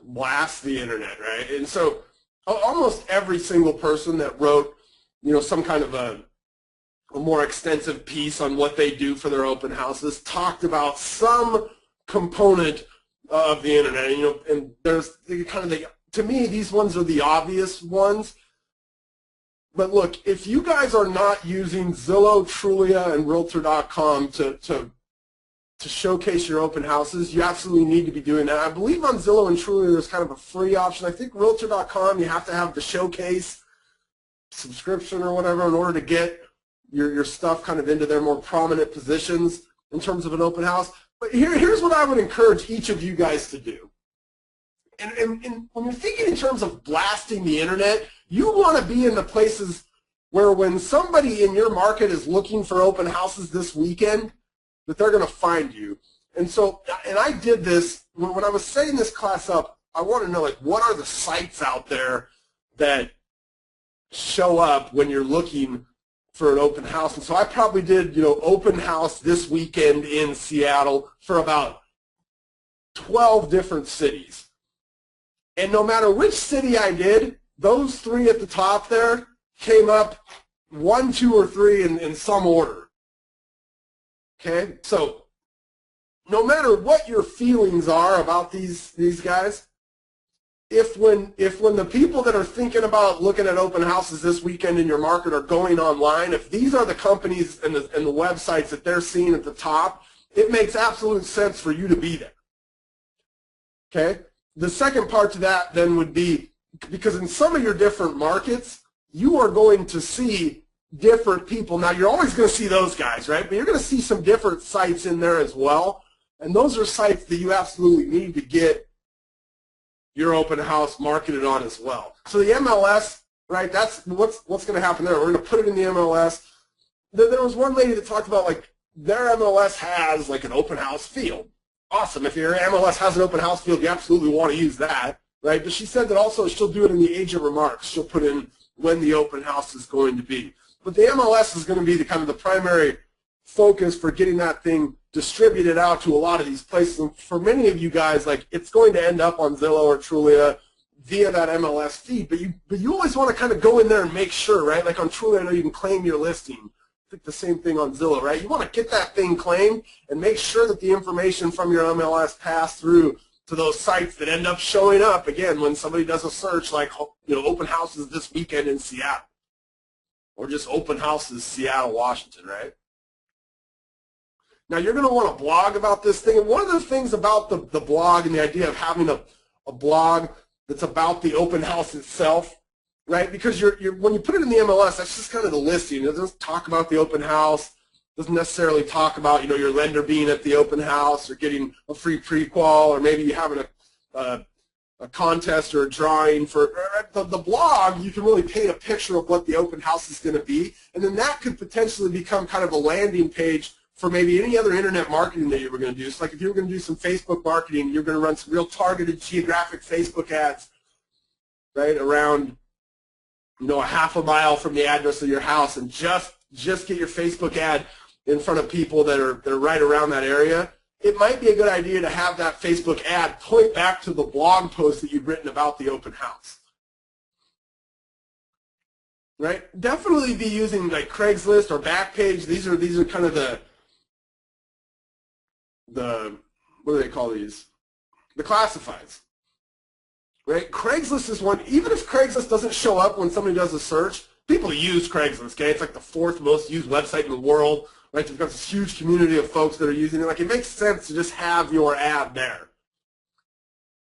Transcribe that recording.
blast the internet, right? And so almost every single person that wrote, some kind of a more extensive piece on what they do for their open houses talked about some component of the internet. And there's to me, these ones are the obvious ones. But look, if you guys are not using Zillow, Trulia, and Realtor.com to showcase your open houses, you absolutely need to be doing that. I believe on Zillow and Trulia there's kind of a free option. I think Realtor.com, you have to have the showcase subscription or whatever in order to get your stuff kind of into their more prominent positions in terms of an open house. But here's what I would encourage each of you guys to do. And when you're thinking in terms of blasting the internet, you want to be in the places where when somebody in your market is looking for open houses this weekend, that they're going to find you. And so, and I did this, when I was setting this class up, I want to know, like, what are the sites out there that show up when you're looking for an open house? And so I probably did, open house this weekend in Seattle for about 12 different cities. And no matter which city I did, those three at the top there came up 1, 2, or 3 in some order. Okay, so no matter what your feelings are about these guys, if when the people that are thinking about looking at open houses this weekend in your market are going online, if these are the companies and the websites that they're seeing at the top, it makes absolute sense for you to be there. Okay, the second part to that then would be, because in some of your different markets, you are going to see different people. Now, you're always going to see those guys, right? But you're going to see some different sites in there as well. And those are sites that you absolutely need to get your open house marketed on as well. So the MLS, right, that's what's going to happen there. We're going to put it in the MLS. There was one lady that talked about, like, their MLS has, like, an open house field. Awesome. If your MLS has an open house field, you absolutely want to use that, right? But she said that also she'll do it in the agent remarks. She'll put in when the open house is going to be. But the MLS is going to be the kind of the primary focus for getting that thing distributed out to a lot of these places. And for many of you guys, like, it's going to end up on Zillow or Trulia via that MLS feed. But you always want to kind of go in there and make sure, right? Like on Trulia, I know you can claim your listing. I think the same thing on Zillow, right? You want to get that thing claimed and make sure that the information from your MLS passed through to those sites that end up showing up, again, when somebody does a search like, open houses this weekend in Seattle. Or just open houses, Seattle, Washington, right? Now, you're going to want to blog about this thing. And one of the things about the blog and the idea of having a blog that's about the open house itself, right? Because when you put it in the MLS, that's just kind of the listing. It doesn't talk about the open house. It doesn't necessarily talk about, your lender being at the open house or getting a free pre-qual, or maybe you having a contest or a drawing for the blog. You can really paint a picture of what the open house is going to be, and then that could potentially become kind of a landing page for maybe any other internet marketing that you were going to do. So like if you were going to do some Facebook marketing, you're going to run some real targeted geographic Facebook ads, right, around, a half a mile from the address of your house, and just get your Facebook ad in front of people that are right around that area. It might be a good idea to have that Facebook ad point back to the blog post that you've written about the open house. Right? Definitely be using like Craigslist or Backpage. These are kind of the what do they call these? The classifieds. Right? Craigslist is one. Even if Craigslist doesn't show up when somebody does a search, people use Craigslist. Okay, it's like the 4th most used website in the world. Right, you've got this huge community of folks that are using it. Like, it makes sense to just have your ad there.